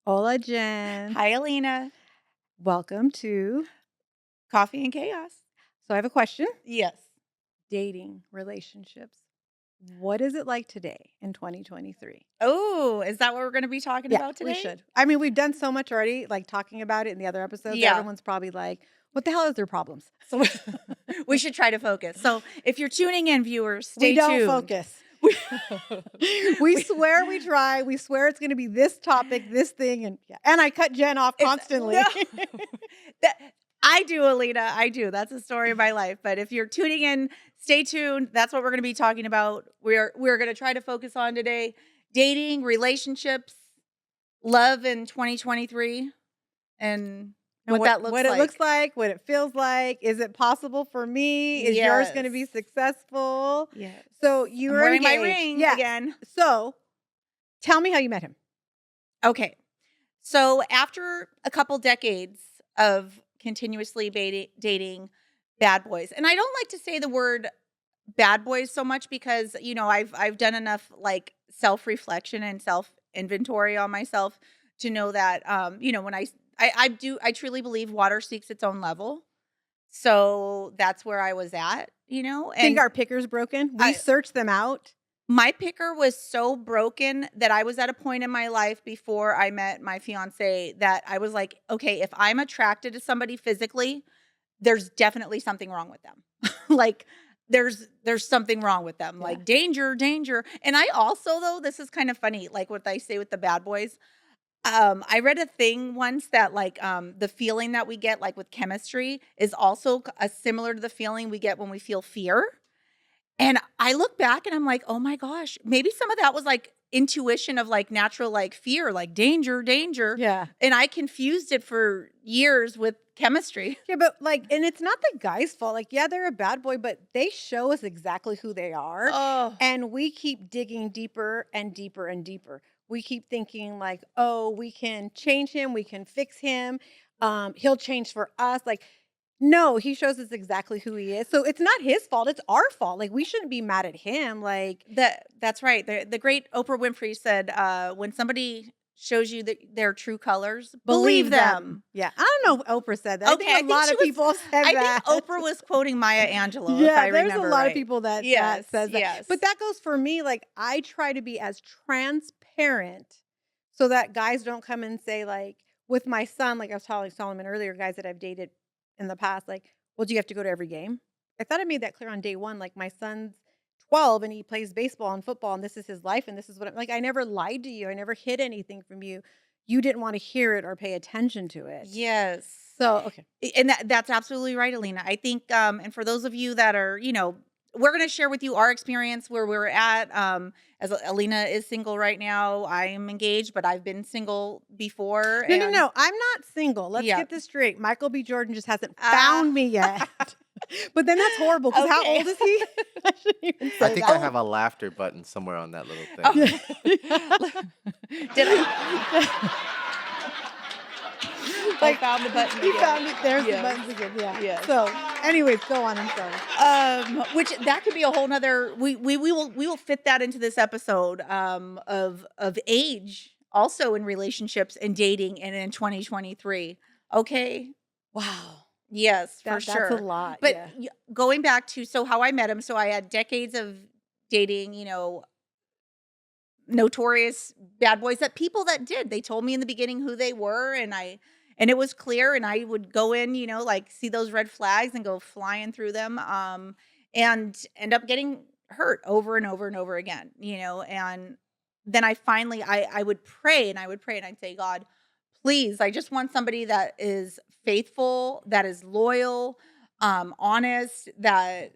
Hola, Jen. Hi, Alina. Welcome to. Coffee and chaos. So I have a question. Yes. Dating, relationships. What is it like today in 2023? Oh, is that what we're going to be talking Yeah, about we today? should. I mean, we've done so much already, like talking about it in the other episodes. Yeah. Everyone's probably like, what the hell is their problems? So we should try to focus. So if you're tuning in, viewers, stay We don't tuned. focus. We, We swear we try. We swear it's going to be this topic, this thing. And I cut Jen off constantly. I do, Alina. I do. That's a story of my life. But if you're tuning in, stay tuned. That's what we're going to be talking about. We're going to try to focus on today: dating, relationships, love in 2023, and what that looks what like. it looks like, what it feels like. Is it possible for me? Is yours going to be successful? Yes. So you I'm were wearing engaged. my ring again. So tell me how you met him. Okay. So after a couple decades of continuously dating bad boys, and I don't like to say the word bad boys so much because, I've done enough like self-reflection and self-inventory on myself to know that, when I truly believe water seeks its own level. So that's where I was at, and Think our picker's broken? We searched them out. my picker was so broken that I was at a point in my life before I met my fiance that I was like, okay, if I'm attracted to somebody physically, there's definitely something wrong with them. Like there's something wrong with them. Yeah. Like danger, danger. And I also, though, this is kind of funny, like what I say with the bad boys. I read a thing once that like the feeling that we get like with chemistry is also similar to the feeling we get when we feel fear. And I look back and I'm like, oh my gosh, maybe some of that was like intuition of like natural like fear, like danger, danger. Yeah. And I confused it for years with chemistry. Yeah, but like, and it's not the guy's fault. Like, yeah, they're a bad boy, but they show us exactly who they are. Oh, And we keep digging deeper and deeper and deeper. We keep thinking like, oh, we can change him, we can fix him. He'll change for us. Like, no, he shows us exactly who he is. So it's not his fault. It's our fault. Like, we shouldn't be mad at him. Like, that's right. The great Oprah Winfrey said, when somebody shows you their true colors, believe them. Yeah. I don't know if Oprah said that. Okay, I think a lot of people said that. I think Oprah was quoting Maya Angelou. Yeah, if I there's remember a lot right. of people that Yes, says that. yes. But that goes for me. Like, I try to be as transparent so that guys don't come and say, like, with my son, like I was telling Solomon earlier, guys that I've dated in the past, like, well, do you have to go to every game? I thought I made that clear on day one. Like, my son's 12 and he plays baseball and football, and this is his life, and this is what I'm like. I never lied to you. I never hid anything from you. You didn't want to hear it or pay attention to it. Yes. So, okay. And that's absolutely right, Alina. I think, and for those of you that are, we're going to share with you our experience where we're at. As Alina is single right now, I'm engaged, but I've been single before. No. I'm not single. Let's get this straight. Michael B. Jordan just hasn't found me yet. But then that's horrible because how old is he? I shouldn't even say I think that. I have a laughter button somewhere on that little thing. Did I? I found the button. He found it. There's the buttons again. Yeah. Yeah. So, anyways, go on. I'm sorry. Which that could be a whole nother. We will fit that into this episode. Of age also in relationships and dating and in 2023. Okay. Wow. Yes, for sure. That's a lot. But yeah. Going back to how I met him. So I had decades of dating. Notorious bad boys that people that did. They told me in the beginning who they were, and it was clear, and I would go in, like see those red flags and go flying through them, and end up getting hurt over and over and over again, and then I finally, I would pray and I'd say, God, please, I just want somebody that is faithful, that is loyal, honest, that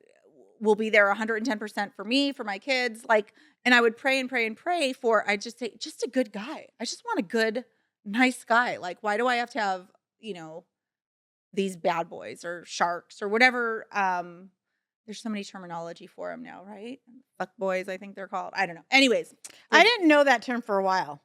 will be there 110% for me, for my kids. Like, and I would pray and pray and pray for, I just say, just a good guy. I just want a good, nice guy. Like, why do I have to have, these bad boys or sharks or whatever? There's so many terminology for them now, right? Fuck boys, I think they're called. I don't know. Anyways. I didn't know that term for a while.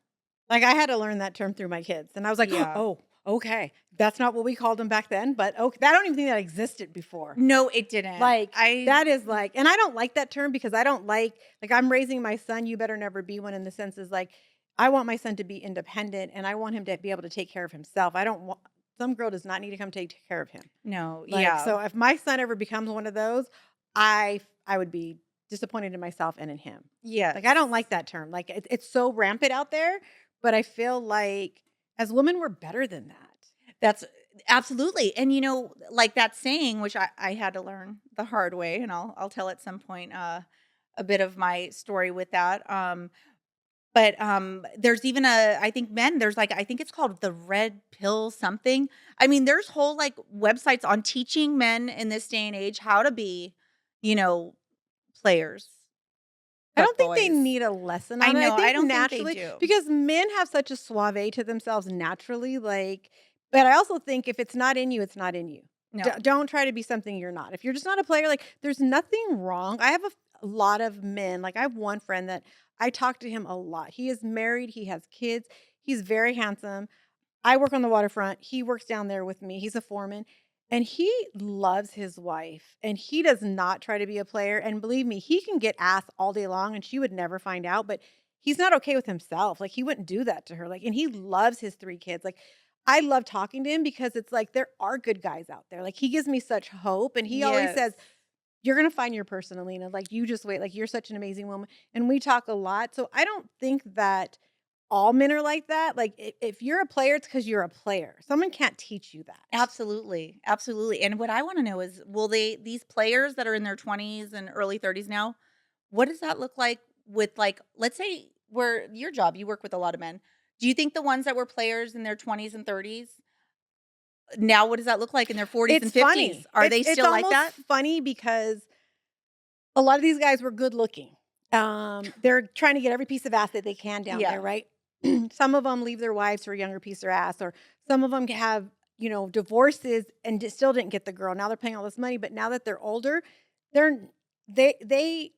Like, I had to learn that term through my kids. And I was like, oh, okay. That's not what we called them back then. But okay, I don't even think that existed before. No, it didn't. Like, that is like, and I don't like that term because I don't like I'm raising my son. You better never be one, in the sense is like, I want my son to be independent, and I want him to be able to take care of himself. I don't want some girl does not need to come take care of him. No, Like, yeah. so if my son ever becomes one of those, I would be disappointed in myself and in him. Like, I don't Yes. like that term. Like, it's so rampant out there, but I feel like as women, we're better than that. That's absolutely. And like that saying, which I had to learn the hard way, and I'll tell at some point a bit of my story with that. But there's even I think men, there's like I think it's called the red pill something. I mean, there's whole like websites on teaching men in this day and age how to be, you know, players, I fuck don't think they boys. need a lesson I on it. I know, I think don't think they naturally, do. because men have such a suave to themselves naturally, like, but I also think if it's not in you, it's not in you. No. Don't try to be something you're not. If you're just not a player, like, there's nothing wrong. I have a lot of men. Like, I have one friend that I talk to him a lot. He is married, he has kids, he's very handsome. I work on the waterfront. He works down there with me. He's a foreman. And he loves his wife. And he does not try to be a player. And believe me, he can get ass all day long and she would never find out. But he's not okay with himself. Like he wouldn't do that to her. Like, and he loves his three kids. Like, I love talking to him because it's like there are good guys out there. Like he gives me such hope. And he always Yes. says, you're gonna find your person, Alina. Like you just wait. Like you're such an amazing woman. And we talk a lot. So I don't think that all men are like that. Like, if you're a player, it's because 'cause you're a player. Someone can't teach you that. Absolutely, absolutely, and what I wanna know is, will these players that are in their 20s and early 30s now, what does that look like with, like, let's say where your job, you work with a lot of men. Do you think the ones that were players in their 20s and 30s, now what does that look like in their 40s It's and 50s? funny. Are they It's still like almost that? funny because a lot of these guys were good looking. They're trying to get every piece of ass that they can down there, Yeah, right? Some of them leave their wives for a younger piece of ass, or some of them have, divorces and still didn't get the girl. Now they're paying all this money, but now that they're older, they're they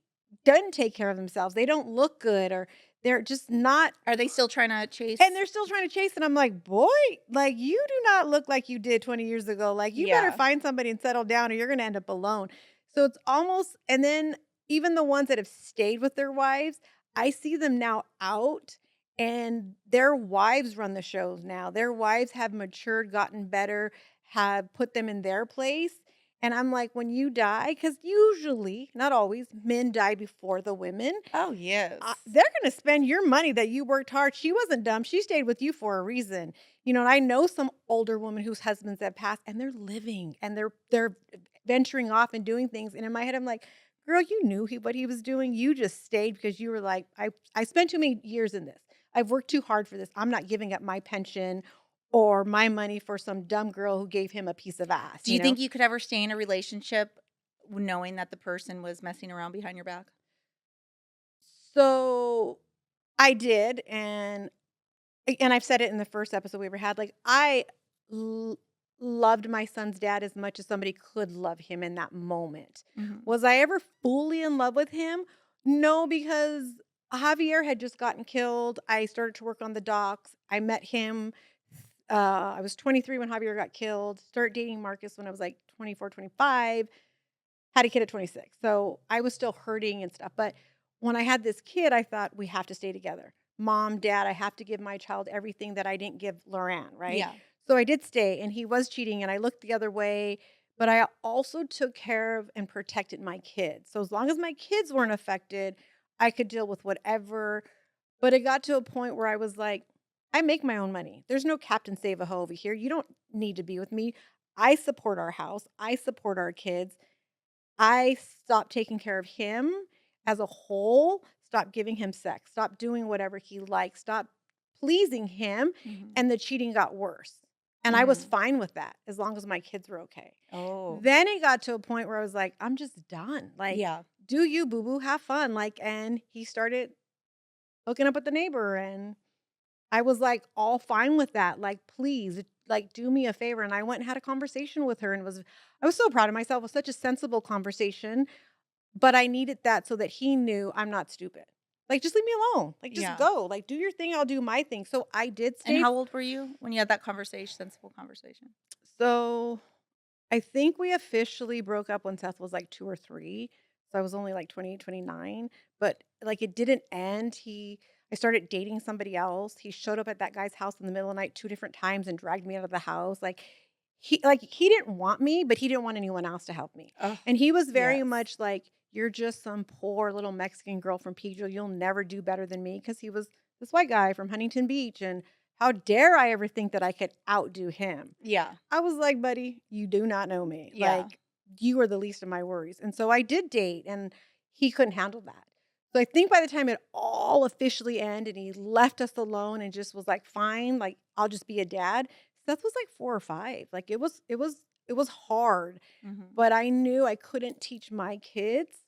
don't take care of themselves. They don't look good, or they're just not. are they still trying to And chase? they're still trying to chase, and I'm like, "Boy, like, you do not look like you did 20 years ago. Like, you better Yeah, find somebody and settle down or you're gonna end up alone." So it's almost, and then even the ones that have stayed with their wives, I see them now out, and their wives run the shows now. Their wives have matured, gotten better, have put them in their place, and I'm like, "When you die," because usually, not always, men die before the women. oh, yes. They're gonna spend your money that you worked hard. She wasn't dumb. She stayed with you for a reason. And I know some older women whose husbands have passed and they're living and they're venturing off and doing things. And in my head, I'm like, girl, you knew what he was doing. You just stayed because you were like, I spent too many years in this. I've worked too hard for this. I'm not giving up my pension or my money for some dumb girl who gave him a piece of ass, Do you think you could ever stay in a relationship knowing that the person was messing around behind your back? So I did, and I've said it in the first episode we ever had, like, I l loved my son's dad as much as somebody could love him in that moment. Mhm. Was I ever fully in love with him? No, because Javier had just gotten killed. I started to work on the docks. I met him, I was 23 when Javier got killed, started dating Marcus when I was, like, 24, 25. Had a kid at 26. So I was still hurting and stuff. But when I had this kid, I thought we have to stay together. Mom, dad, I have to give my child everything that I didn't give Loran, right? Yeah. So I did stay and he was cheating and I looked the other way, but I also took care of and protected my kids. So as long as my kids weren't affected, I could deal with whatever. But it got to a point where I was like, I make my own money. There's no Captain Save a Hoe over here. You don't need to be with me. I support our house. I support our kids. I stopped taking care of him as a whole, stopped giving him sex, stopped doing whatever he likes, stopped pleasing him, Mhm. and the cheating got worse. And I was Mm. fine with that as long as my kids were okay. Oh, Then it got to a point where I was like, I'm just done. Like, yeah. do you, boo boo, have fun. Like, and he started hooking up with the neighbor, and I was like all fine with that. Like, please, like, do me a favor. And I went and had a conversation with her and I was so proud of myself. It was such a sensible conversation, but I needed that so that he knew I'm not stupid. Like, just leave me alone. Like, just Yeah. go. Like, do your thing. I'll do my thing. So I did And stay. how old were you when you had that conversation, sensible conversation? So I think we officially broke up when Seth was like 2 or 3. So I was only like 28, 29, but like it didn't end. I started dating somebody else. He showed up at that guy's house in the middle of the night 2 different times and dragged me out of the house. He didn't want me, but he didn't want anyone else to help me. Oh, And he was very yes. much like, "You're just some poor little Mexican girl from Pedro. You'll never do better than me." Because he was this white guy from Huntington Beach, and how dare I ever think that I could outdo him? Yeah. I was like, "Buddy, you do not know me. Yeah. Like, you are the least of my worries." And so I did date, and he couldn't handle that. So I think by the time it all officially ended and he left us alone and just was like, "Fine, like, I'll just be a dad." Seth was like 4 or 5. Like, it was hard, Mhm. but I knew I couldn't teach my kids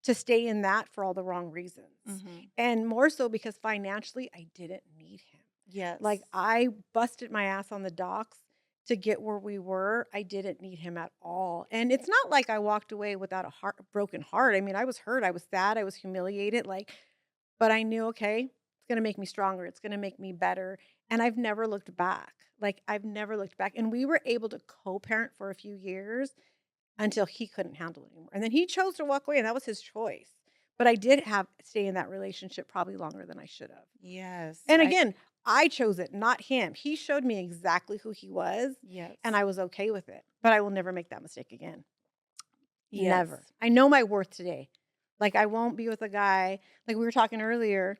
to stay in that for all the wrong reasons. Mhm. And more so because financially, I didn't need him. Like, Yes. I busted my ass on the docks to get where we were. I didn't need him at all. And it's not like I walked away without a broken heart. I mean, I was hurt, I was sad, I was humiliated, like, but I knew, okay, it's gonna make me stronger, it's gonna make me better. And I've never looked back. Like, I've never looked back. And we were able to co-parent for a few years until he couldn't handle it anymore. And then he chose to walk away, and that was his choice. But I did have stay in that relationship probably longer than I should have. Yes. And again, I chose it, not him. He showed me exactly who he was, Yes. and I was okay with it. But I will never make that mistake again. Never. Yes. I know my worth today. Like, I won't be with a guy, like we were talking earlier,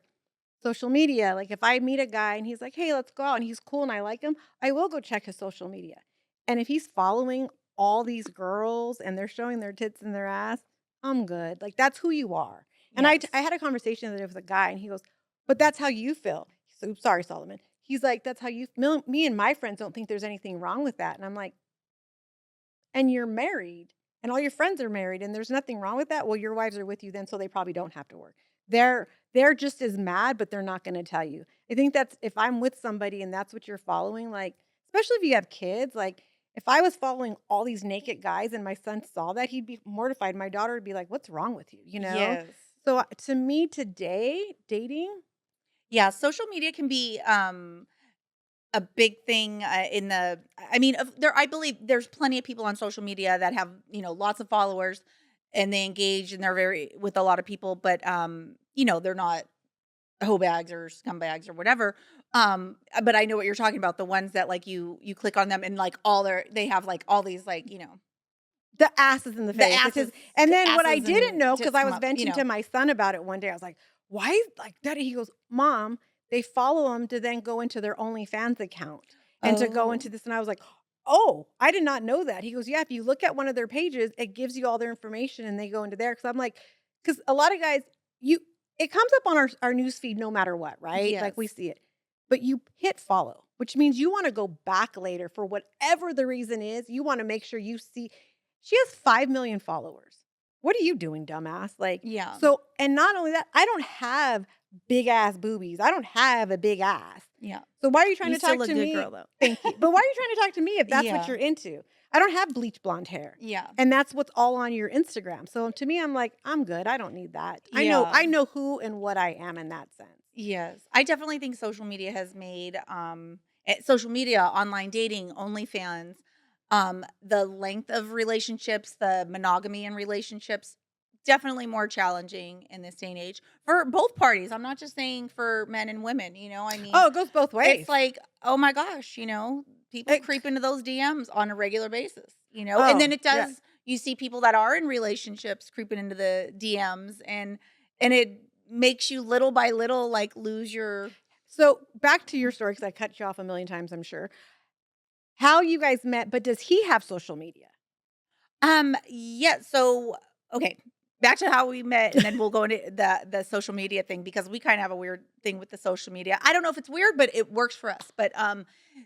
social media. Like, if I meet a guy and he's like, "Hey, let's go out," and he's cool and I like him, I will go check his social media. And if he's following all these girls and they're showing their tits and their ass, I'm good. Like, that's who you are. And Yes. I had a conversation the other day with a guy, and he goes, "But that's how you feel." So sorry, Solomon. He's like, "That's how you me and my friends don't think there's anything wrong with that." And I'm like, "And you're married, and all your friends are married, and there's nothing wrong with that? Well, your wives are with you then, so they probably don't have to work." They're just as mad, but they're not gonna tell you. I think that's if I'm with somebody and that's what you're following, like, especially if you have kids, like, if I was following all these naked guys and my son saw that, he'd be mortified. My daughter would be like, "What's wrong with you?" You know? Yes. So, to me today, dating. Yeah, social media can be a big thing in the I mean, there I believe there's plenty of people on social media that have, lots of followers and they engage and they're very with a lot of people, but they're not hoe bags or scumbags or whatever. But I know what you're talking about, the ones that like you click on them and like they have like all these like, The ass is in the the face. It's asses his and then what I asses didn't and know, because tits I come was up, venting to my son about it one day, I was like, "Why like that?" He goes, "Mom, they follow him to then go into their OnlyFans account and to go Oh, into this." And I was like, "Oh, I did not know that." He goes, "Yeah, if you look at one of their pages, it gives you all their information and they go into there." Because I'm like, because a lot of guys, you it comes up on our news feed no matter what, right? yes. Like we see it. But you hit follow, which means you want to go back later for whatever the reason is. You want to make sure you see she has 5 million followers. What are you doing, dumbass? Like, Yeah. so, and not only that, I don't have big ass boobies. I don't have a big ass. Yeah. So why are you trying You to still talk look to good, me? girl, though. Thank you. But why are you trying to talk to me if that's what Yeah. you're into? I don't have bleach blonde hair. Yeah. And that's what's all on your Instagram. So to me, I'm like, I'm good. I don't need that. I know Yeah. I know who and what I am in that sense. Yes. I definitely think social media has made social media, online dating, OnlyFans, the length of relationships, the monogamy in relationships, definitely more challenging in this day and age for both parties. I'm not just saying for men and women, I mean, Oh, it goes both it's ways. like, oh my gosh, people It- creep into those DMs on a regular basis, and then oh, it yeah. does, you see people that are in relationships creeping into the DMs and it makes you little by little like lose your So back to your story, because I cut you off a million times, I'm sure. How you guys met, but does he have social media? yeah, so okay, back to how we met and then we'll go into the social media thing because we kind of have a weird thing with the social media. I don't know if it's weird, but it works for us. But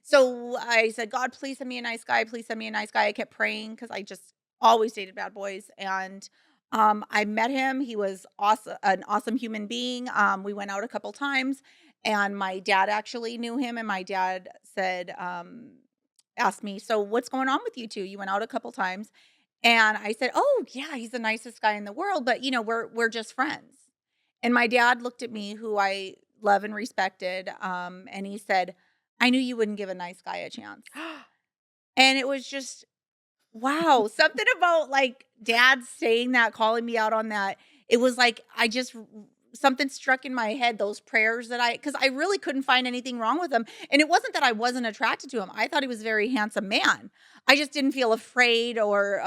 so I said, God, please send me a nice guy. Please send me a nice guy. I kept praying because I just always dated bad boys. And I met him. He was awesome, an awesome human being. We went out a couple times and my dad actually knew him and my dad said, asked me, so what's going on with you two? You went out a couple times and I said, "Oh, yeah, he's the nicest guy in the world, but we're just friends." And my dad looked at me, who I love and respected, and he said, "I knew you wouldn't give a nice guy a chance." And it was just wow, something about like dad saying that, calling me out on that, it was like I just something struck in my head, those prayers that because I really couldn't find anything wrong with him. And it wasn't that I wasn't attracted to him. I thought he was a very handsome man. I just didn't feel afraid or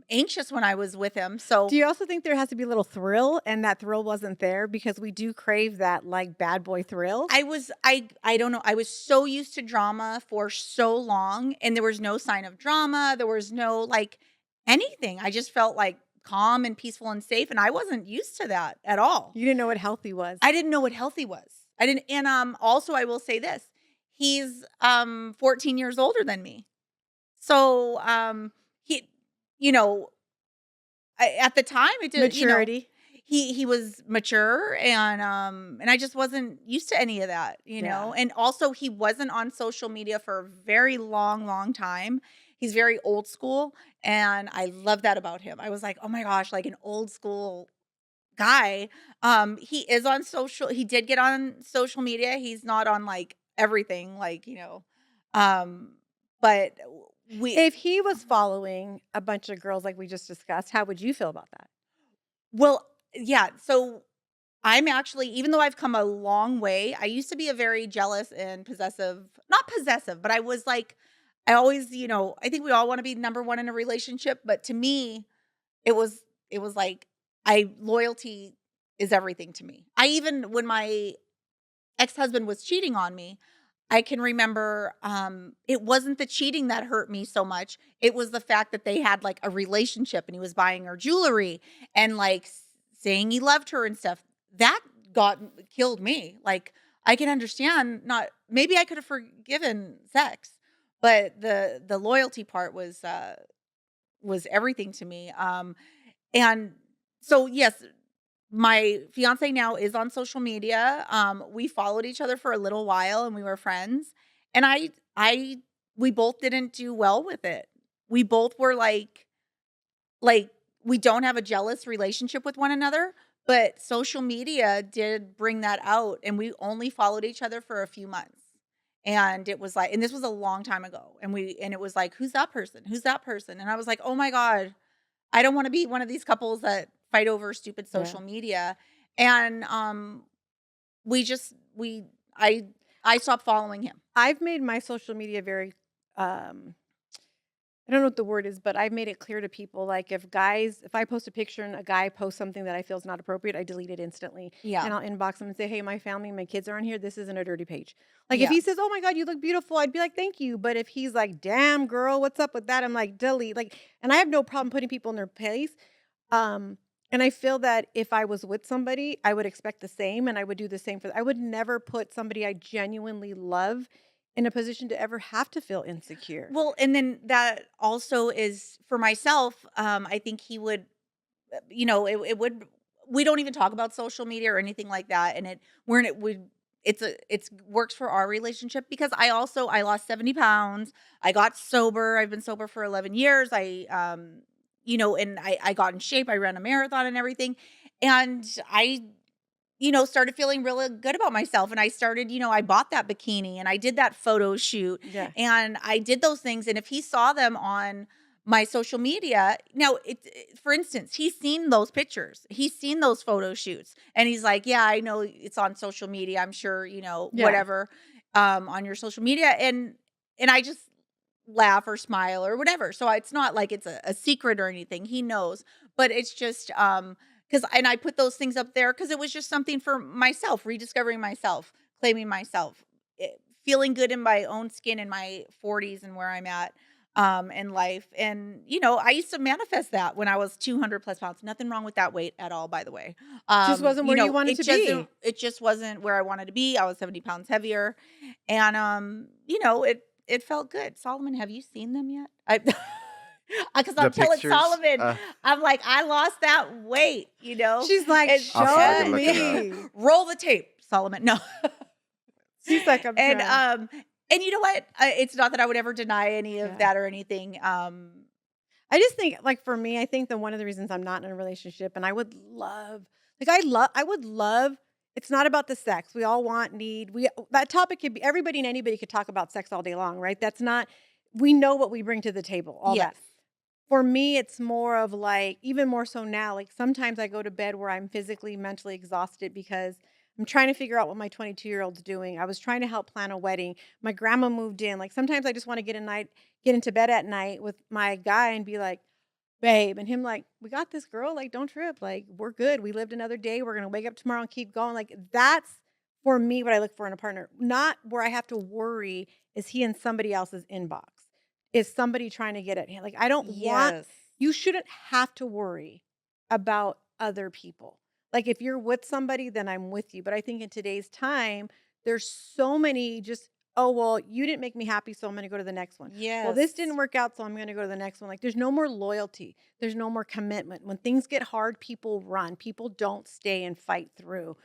anxious when I was with him. So Do you also think there has to be a little thrill, and that thrill wasn't there because we do crave that, like, bad boy thrill? I don't know. I was so used to drama for so long, and there was no sign of drama. There was no like anything. I just felt like calm and peaceful and safe, and I wasn't used to that at all. You didn't know what healthy was. I didn't know what healthy was. I didn't, and also I will say this. He's 14 years older than me. So he you know, at the time it did, Maturity. he was mature and I just wasn't used to any of that, Yeah. And also he wasn't on social media for a very long time. He's very old school and I love that about him. I was like, "Oh my gosh, like an old school guy." He is on social he did get on social media. He's not on like everything um but we If he was following a bunch of girls like we just discussed, how would you feel about that? well, yeah, so I'm actually even though I've come a long way, I used to be a very jealous and possessive not possessive, but I was like I always, I think we all wanna be number 1 in a relationship, but to me, it was it was like I loyalty is everything to me. I even when my ex-husband was cheating on me, I can remember, it wasn't the cheating that hurt me so much. It was the fact that they had like a relationship and he was buying her jewelry and like saying he loved her and stuff. That killed me. Like I can understand not maybe I could have forgiven sex, but the loyalty part was everything to me. And so yes, my fiance now is on social media. We followed each other for a little while and we were friends. And we both didn't do well with it. We both were like we don't have a jealous relationship with one another, but social media did bring that out and we only followed each other for a few months. And it was like and this was a long time ago and it was like who's that person? Who's that person? And I was like, "Oh my god, I don't wanna be one of these couples that fight over stupid Yeah. social media." And, we just we I stopped following him. I've made my social media very, um I don't know what the word is, but I've made it clear to people, like, if I post a picture and a guy posts something that I feel is not appropriate, I delete it instantly, Yeah. and I'll inbox him and say, "Hey, my family and my kids are on here. This isn't a dirty page." Like, if Yeah. he says, "Oh my god, you look beautiful," I'd be like, "Thank you," but if he's like, "Damn, girl, what's up with that?" I'm like, "Delete." Like, and I have no problem putting people in their place, and I feel that if I was with somebody, I would expect the same, and I would do the same I would never put somebody I genuinely love in a position to ever have to feel insecure. Well, and then that also is for myself, I think he would, it would we don't even talk about social media or anything like that, and it would it's works for our relationship because I lost 70 pounds. I got sober. I've been sober for 11 years. And I got in shape. I ran a marathon and everything. And I started feeling really good about myself. And I started, I bought that bikini and I did that photo shoot Yeah. and I did those things. And if he saw them on my social media, now, for instance, he's seen those pictures, he's seen those photo shoots, and he's like, "Yeah, I know it's on social media. I'm sure, Yeah. whatever, on your social media." And I just laugh or smile or whatever. So it's not like it's a secret or anything. He knows, but it's just because and I put those things up there because it was just something for myself, rediscovering myself, claiming myself, feeling good in my own skin in my 40s and where I'm at in life. And I used to manifest that when I was 200 plus pounds. Nothing wrong with that weight at all, by the way. Just wasn't where you wanted to be. It just wasn't where I wanted to be. I was 70 pounds heavier, and it felt good. Solomon, have you seen them yet? I because The I'm telling pictures? Solomon, I'm like, I lost that weight, She's like, And I'll see if I can "Show look it up. me." roll the tape, Solomon. No. She's like, "I'm And trying." and you know what? It's not that I would ever deny any of Yeah. that or anything. I just think, like, for me, I think that one of the reasons I'm not in a relationship, and I would love, I would love. It's not about the sex. We all want, need. That topic could be everybody and anybody could talk about sex all day long, right? That's not. We know what we bring to the table, all Yes. that. For me, it's more of like even more so now, like, sometimes I go to bed where I'm physically, mentally exhausted because I'm trying to figure out what my 22-year-old's doing. I was trying to help plan a wedding. My grandma moved in. Like, sometimes I just wanna get into bed at night with my guy and be like, "Babe," and him like, "We got this, girl, like, don't trip, like, we're good. We lived another day. We're gonna wake up tomorrow and keep going." Like, that's for me what I look for in a partner, not where I have to worry, is he in somebody else's inbox? Is somebody trying to get at him? Like, I don't want Yes. you shouldn't have to worry about other people. Like, if you're with somebody, then I'm with you, but I think in today's time, there's so many just, "Oh, well, you didn't make me happy, so I'm gonna go to the next one. Well, this didn't Yes. work out, so I'm gonna go to the next one." Like, there's no more loyalty. There's no more commitment. When things get hard, people run. People don't stay and fight through.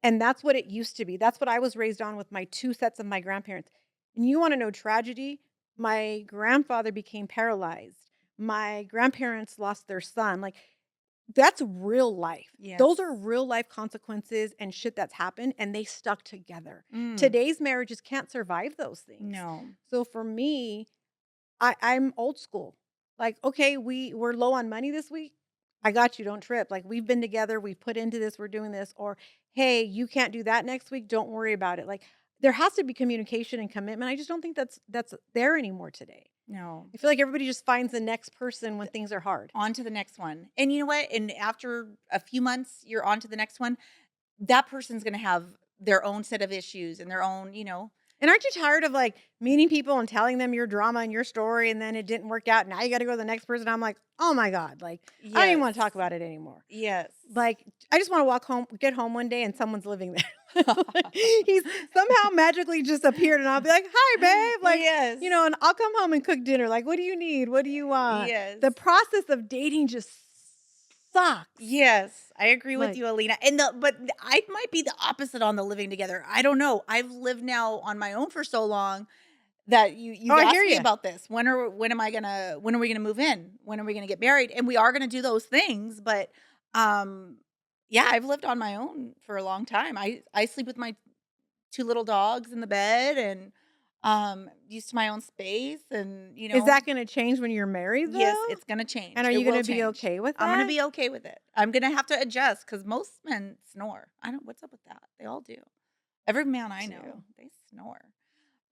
And that's what it used to be. That's what I was raised on with my 2 sets of my grandparents. And you wanna know tragedy? My grandfather became paralyzed. My grandparents lost their son. Like, that's real life. Yes. Those are real life consequences and shit that's happened, and they stuck together. Mm. Today's marriages can't survive those things. No. So for me, I'm old school. Like, okay, we're low on money this week. I got you, don't trip. Like, we've been together, we've put into this, we're doing this. Or, hey, you can't do that next week. Don't worry about it. Like, there has to be communication and commitment. I just don't think that's there anymore today. No. I feel like everybody just finds the next person when things are hard. On to the next one. And you know what? And after a few months, you're on to the next one. That person's gonna have their own set of issues and their own, And aren't you tired of like meeting people and telling them your drama and your story and then it didn't work out? Now you got to go to the next person. I'm like, oh my God. Like, I don't even want to talk Yes. about it anymore. Yes. Like, I just want to get home one day and someone's living there. He's somehow magically just appeared and I'll be like, hi, babe. Like, Yes. and I'll come home and cook dinner. Like, what do you need? What do you want? Yes. The process of dating just sucks. Yes, I agree with Like, you, Alina. But I might be the opposite on the living together. I don't know. I've lived now on my own for so long that you've oh, I asked hear me you. about this. When are we gonna move in? When are we gonna get married? And we are gonna do those things, but um yeah, I've lived on my own for a long time. I sleep with my 2 little dogs in the bed and used to my own space and Is that going to change when you're married, yes, though? it's gonna And change. are It you going will to be change. okay with I'm gonna that? be okay with it. I'm gonna have to adjust because most men snore. I don't what's up with that? They all do. Every man I know, Too. they snore.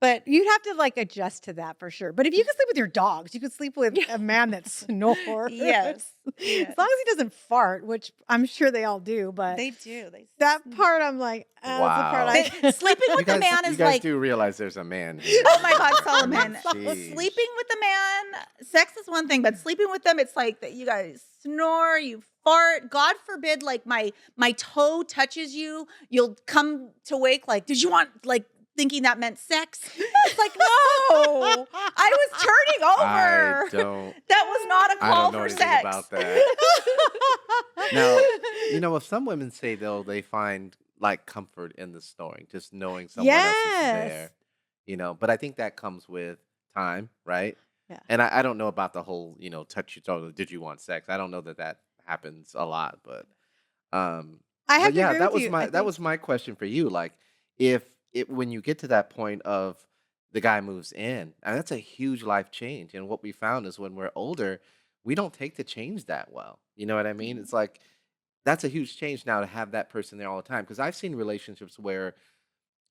But You'd have to, like, adjust to that for sure, but if you could sleep with your dogs, you could sleep with yeah. a man that snores. Yes. As Yes. long as he doesn't fart, which I'm sure they all do, but They do. They that part I'm like, "Oh, that's the part I Wow. sleeping with the man You is guys like, do realize there's a man here. oh my God, I mean, Solomon. sheesh. Sleeping with the man, sex is one thing, but sleeping with them, it's like that you guys snore, you fart. God forbid, like my toe touches you, you'll come to wake like, did you want like thinking that meant sex? It's like, no, I was turning I over. don't That was not a I call don't know for anything sex. about that. Now, if some women say they find like comfort in the snoring, just knowing someone else is Yes. there, but I think that comes with time, right? Yeah. And I don't know about the whole, touch your toe, did you want sex? I don't know that happens a lot, um I but have to yeah, agree that with was you, I my that think was my question for you. Like if it when you get to that point of the guy moves in, and that's a huge life change. And what we found is when we're older, we don't take the change that well. You know what I mean? It's like that's a huge change now to have that person there all the time. Because I've seen relationships where,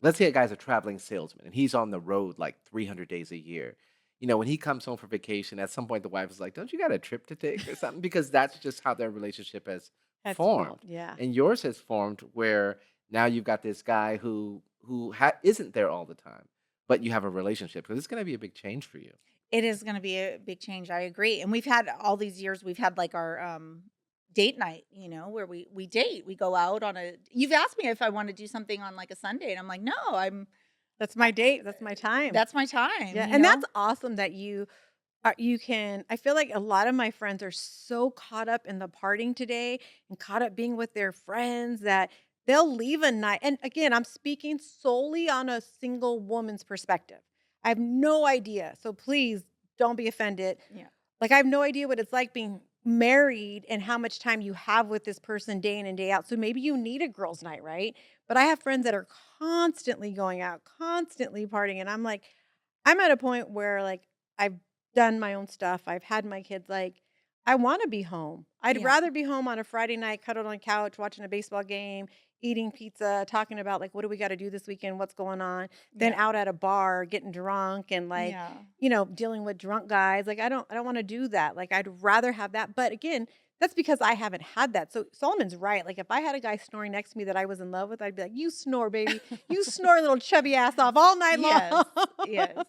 let's say a guy's a traveling salesman and he's on the road like 300 days a year. When he comes home for vacation, at some point the wife is like, "Don't you got a trip to take or something?" Because that's just how their relationship has that's formed. evolved, yeah. And yours has formed where now you've got this guy who isn't there all the time, but you have a relationship. Because it's going to be a big change for you. It is gonna be a big change, I agree, and we've had all these years, we've had, like, our, date night, where we date, we go out on a you've asked me if I wanna do something on, like, a Sunday, and I'm like, "No, That's my date, that's my time. that's my time," Yeah, and that's awesome that you can I feel like a lot of my friends are so caught up in the partying today and caught up being with their friends that they'll leave a night and again, I'm speaking solely on a single woman's perspective. I have no idea, so please don't be offended. Yeah. Like, I have no idea what it's like being married and how much time you have with this person day in and day out. So maybe you need a girls' night, right? But I have friends that are constantly going out, constantly partying, and I'm like, I'm at a point where like I've done my own stuff. I've had my kids, like, I wanna be home. I'd Yeah. rather be home on a Friday night, cuddled on a couch, watching a baseball game, eating pizza, talking about, like, what do we gotta do this weekend, what's going on, than Yeah. out at a bar getting drunk and, like, Yeah. dealing with drunk guys. Like, I don't wanna do that. Like, I'd rather have that. But again, that's because I haven't had that. So Solomon's right. Like, if I had a guy snoring next to me that I was in love with, I'd be like, "You snore, baby. You snore little chubby ass off all night long." Yes. Yes.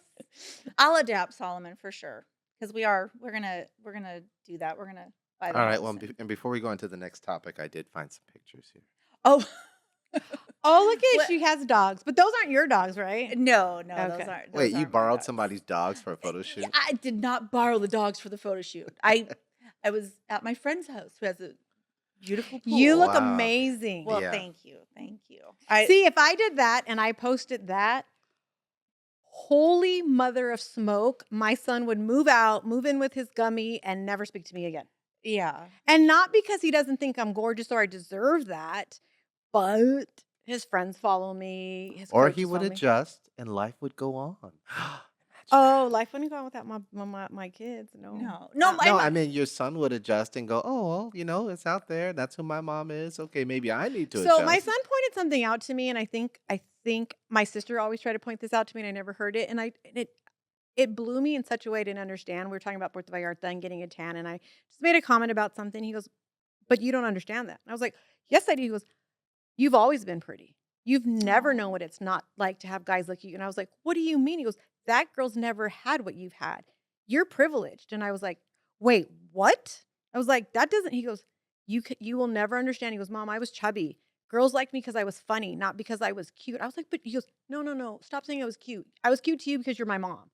I'll adapt, Solomon, for sure. Because we're gonna do that. We're gonna buy the All right. house Well, and before we go into the next topic, I did find some pictures here. oh Oh, look at what she has dogs, but those aren't your dogs, right? no, no, those Okay. aren't Wait, those you aren't my borrowed dogs. somebody's dogs for a photo Yeah, shoot? I did not borrow the dogs for the photo shoot. I was at my friend's house who has a beautiful You pool. look Wow. amazing. Well, Yeah. thank you. Thank you. I See, if I did that and I posted that, holy mother of smoke, my son would move out, move in with his gummy, and never speak to me again. yeah. And not because he doesn't think I'm gorgeous or I deserve that, but his friends follow me, his Or he coaches would follow me. adjust and life would go on. Imagine that. Oh, life wouldn't go on without my kids. No. No. No, No, my I mean, your son would adjust and go, oh, well, it's out there. That's who my mom is. Okay, maybe I need to So my adjust. son pointed something out to me, and I think my sister always tried to point this out to me, and I never heard it. And it blew me in such a way I didn't understand. We were talking about Puerto Vallarta and getting a tan, and I just made a comment about something. He goes, "But you don't understand that." And I was like, "Yes, I do." He goes, "You've always been pretty. You've never known oh, what it's not like to have guys like you." And I was like, "What do you mean?" He goes, "That girl's never had what you've had. You're privileged." And I was like, "Wait, what?" I was like, "That doesn't." He goes, "You will never understand." He goes, "Mom, I was chubby. Girls liked me because I was funny, not because I was cute." I was like, "But," he goes, "No, no, no. Stop saying I was cute. I was cute to you because you're my mom.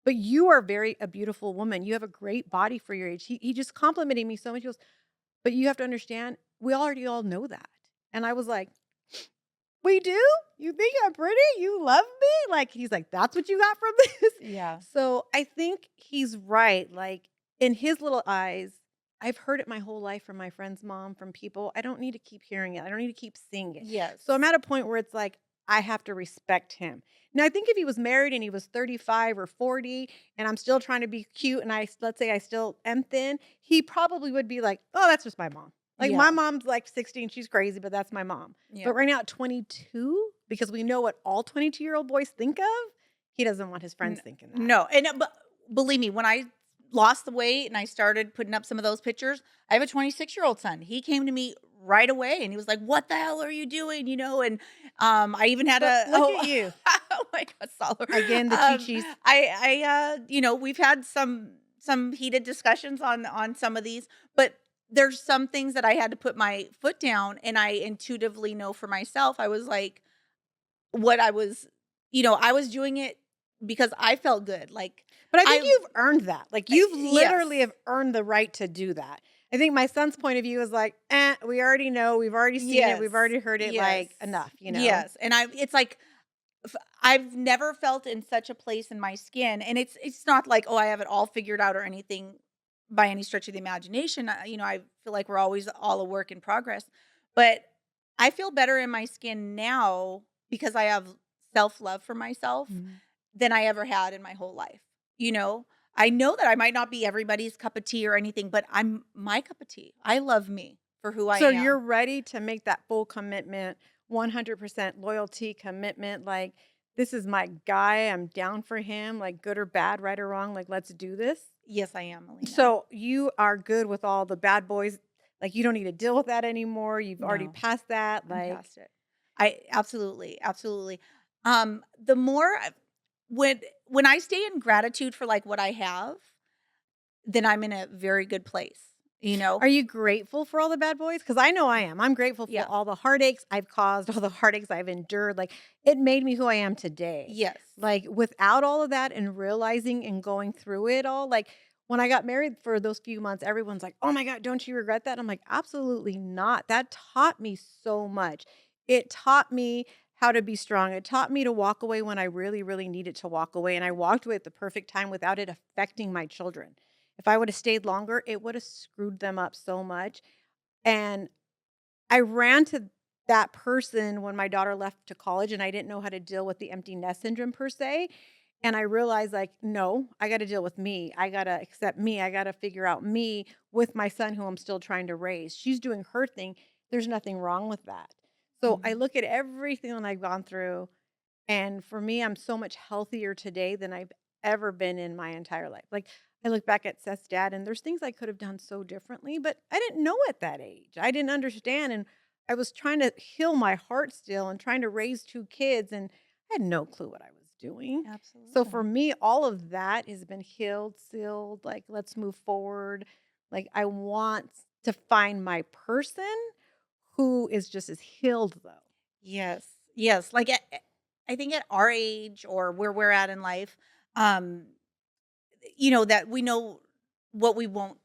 But you are very a beautiful woman. You have a great body for your age." He just complimented me so much. He goes, "But you have to understand, we already all know that." And I was like, "We do? You think I'm pretty? You love me?" Like, he's like, "That's what you got from this?" yeah. So I think he's right. Like, in his little eyes, I've heard it my whole life from my friend's mom, from people. I don't need to keep hearing it. I don't need to keep seeing it. Yes. So I'm at a point where it's like, I have to respect him. Now, I think if he was married and he was 35 or 40 and I'm still trying to be cute and let's say I still am thin, he probably would be like, "Oh, that's just my mom." Like, my Yeah. mom's like 16, she's crazy, but that's my mom. Yeah. But right now at 22, because we know what all 22-year-old boys think of, he doesn't want his friends N thinking that. no, and, but believe me, when I lost the weight and I started putting up some of those pictures, I have a 26-year-old son. He came to me right away and he was like, "What the hell are you doing?" And, I even had But a look at you. oh my god, Solar. Again, the chi-chis. We've had some heated discussions on some of these, but there's some things that I had to put my foot down and I intuitively know for myself. I was like, what I was I was doing it because I felt good, like, But I think I you've earned that. Like, you've yes. literally have earned the right to do that. I think my son's point of view is like, we already know, we've already seen it, Yes. we've already heard it, Yes. like, enough. Yes, and it's like, I've never felt in such a place in my skin, and it's not like, "Oh, I have it all figured out," or anything by any stretch of the imagination. I feel like we're always all a work in progress, but I feel better in my skin now because I have self-love for myself Mhm. than I ever had in my whole life, you know? I know that I might not be everybody's cup of tea or anything, but I'm my cup of tea. I love me for who I So you're am. ready to make that full commitment, 100% loyalty commitment, like, "This is my guy, I'm down for him, like, good or bad, right or wrong, like, let's do this." Yes, I am, Alina. So you are good with all the bad boys, like, you don't need to deal with that anymore, you've already No, passed that, I'm like. past it. I absolutely, absolutely. The more when I stay in gratitude for like what I have, then I'm in a very good place, you know? Are you grateful for all the bad boys? Because I know I am. I'm grateful for Yeah. all the heartaches I've caused, all the heartaches I've endured. Like, it made me who I am today. Yes. Like, without all of that and realizing and going through it all, like, when I got married for those few months, everyone's like, "Oh my God, don't you regret that?" I'm like, "Absolutely not." That taught me so much. It taught me how to be strong. It taught me to walk away when I really, really needed to walk away. And I walked away at the perfect time without it affecting my children. If I would have stayed longer, it would have screwed them up so much. And I ran to that person when my daughter left to college and I didn't know how to deal with the empty nest syndrome per se. And I realized, like, no, I gotta deal with me. I gotta accept me. I gotta figure out me with my son who I'm still trying to raise. She's doing her thing. There's nothing wrong with that. So I Mhm. look at everything that I've gone through, and for me, I'm so much healthier today than I've ever been in my entire life. Like, I look back at Seth's dad, and there's things I could have done so differently, but I didn't know at that age. I didn't understand, and I was trying to heal my heart still and trying to raise 2 kids, and I had no clue what I was doing. So for Absolutely. me, all of that has been healed, sealed, like, let's move forward. Like, I want to find my person who is just as healed, though. Yes. Yes. Like, I think at our age or where we're at in life, um, that we know what we won't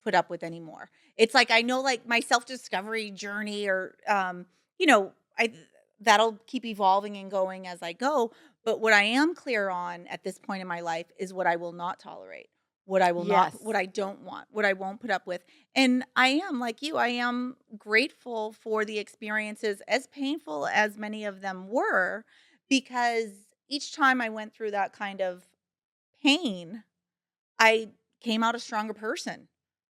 put up with anymore. It's like I know like my self-discovery journey or I that'll keep evolving and going as I go, but what I am clear on at this point in my life is what I will not tolerate. What Yes. I don't want, what I won't put up with. And I am like you, I am grateful for the experiences as painful as many of them were because each time I went through that kind of pain, I came out a stronger person.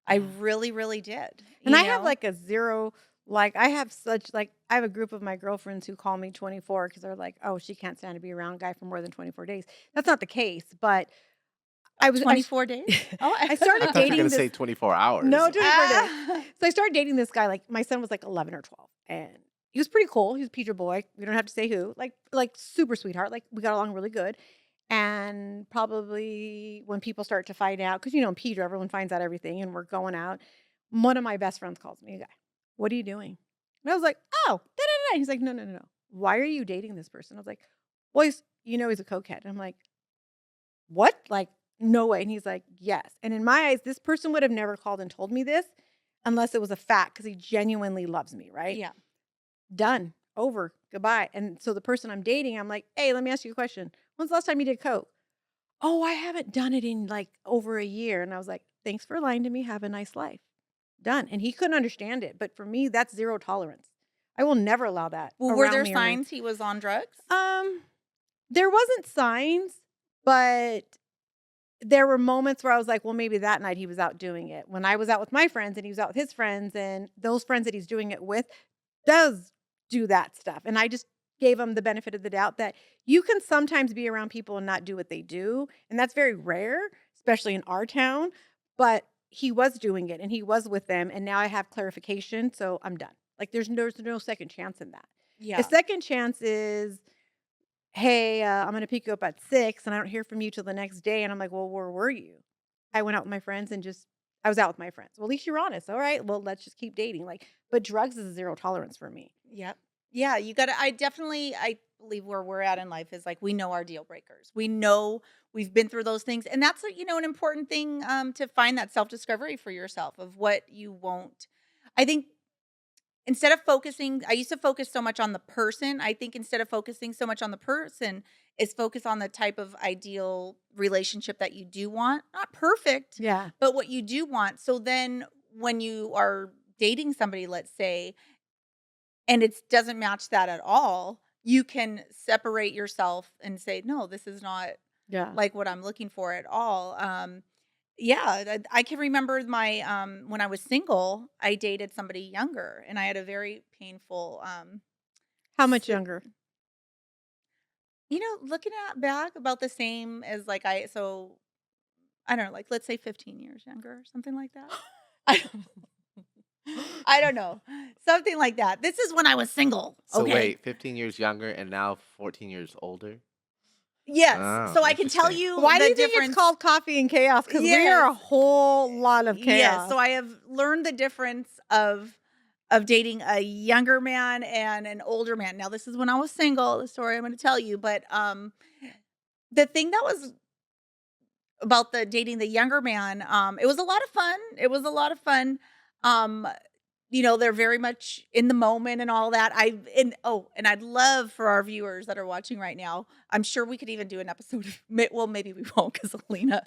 I Yeah. really, really did, And you I have know? like a 0, like, I have such, like, I have a group of my girlfriends who call me 24 because they're like, "Oh, she can't stand to be around a guy for more than 24 days." That's not the case, but I s 24 days? Oh, I I started thought you were dating gonna this. say 24 hours. No, 24 days. ah, So I started dating this guy, like, my son was, like, 11 or 12, and he was pretty cool. He was a Peter boy. We don't have to say who. Like, super sweetheart. Like, we got along really good. And probably when people start to find out, because in Peter, everyone finds out everything, and we're going out. One of my best friends calls me, a guy, "What are you doing?" And I was like, "Oh, da, da, da." He's like, "No, no, no, no. Why are you dating this person?" I was like, "Well, he's a cokehead." I'm like, "What?" Like, "No way." And he's like, "Yes." And in my eyes, this person would have never called and told me this unless it was a fact because he genuinely loves me, right? yeah. Done. Over. Goodbye. And so the person I'm dating, I'm like, "Hey, let me ask you a question. When's the last time you did coke?" "Oh, I haven't done it in like over a year." And I was like, "Thanks for lying to me. Have a nice life." Done. And he couldn't understand it. But for me, that's zero tolerance. I will never allow that Well, were around there me or near. signs he was on drugs? Um, there wasn't signs, but there were moments where I was like, well, maybe that night he was out doing it. When I was out with my friends and he was out with his friends, and those friends that he's doing it with does do that stuff. And I just gave him the benefit of the doubt that you can sometimes be around people and not do what they do. And that's very rare, especially in our town. But he was doing it and he was with them. And now I have clarification. So I'm done. Like, there's no second chance in that. A Yeah. second chance is, "Hey, I'm gonna pick you up at 6, and I don't hear from you till the next day." And I'm like, "Well, where were you?" "I went out with my friends and just I was out with my friends." "Well, at least you're honest. All right, well, let's just keep dating." Like, but drugs is a zero tolerance for me. Yep. Yeah, you gotta I believe where we're at in life is like we know our deal breakers. We know we've been through those things. And that's an important thing to find that self-discovery for yourself of what you won't. I think instead of focusing, I used to focus so much on the person. I think instead of focusing so much on the person, is focus on the type of ideal relationship that you do want. Not perfect, Yeah. but what you do want. So then when you are dating somebody, let's say, and it doesn't match that at all, you can separate yourself and say, "No, this is not Yeah. like what I'm looking for at all." Yeah, I can remember my when I was single, I dated somebody younger, and I had a very painful How much si- younger? looking at back about the same as like I don't know, like let's say 15 years younger or something like that. I don't, I don't know. Something like that. This is when I was single, So okay? wait, 15 years younger and now 14 years older? Yes. Oh, So I can tell interesting. you Why do the you think it's difference. called coffee and chaos? Because we are Yes. a whole lot of Yes. chaos. So I have learned the difference of dating a younger man and an older man. Now this is when I was single, the story I'm going to tell you, but the thing that was about the dating the younger man, it was a lot of fun. It was a lot of fun. Um they're very much in the moment and all that. And I'd love for our viewers that are watching right now. I'm sure we could even do an episode of well, maybe we won't because Alina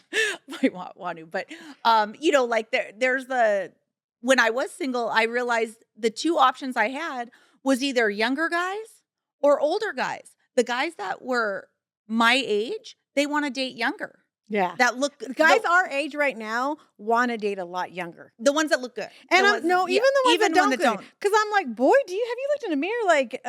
might want to. But like there's the when I was single, I realized the two options I had was either younger guys or older guys. The guys that were my age, they wanna date younger, Yeah. that look Guys our age right now wanna date a lot younger. the ones that look good. And The I'm ones no, yeah, even the ones that even one don't that good, don't. because 'cause I'm like, "Boy, do you have you looked in the mirror? Like,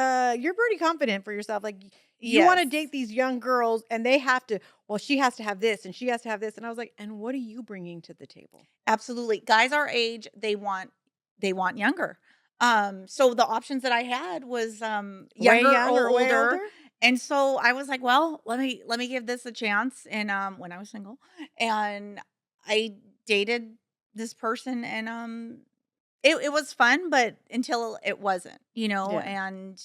you're pretty confident for yourself. Like, you wanna Yes. date these young girls, and they have to well, she has to have this, and she has to have this." And I was like, "And what are you bringing to the table?" Absolutely. Guys our age, they want younger. So the options that I had was Way younger young or or way older. older? And so I was like, well, let me give this a chance. And when I was single, and I dated this person, and it was fun, but until it wasn't, Yeah. and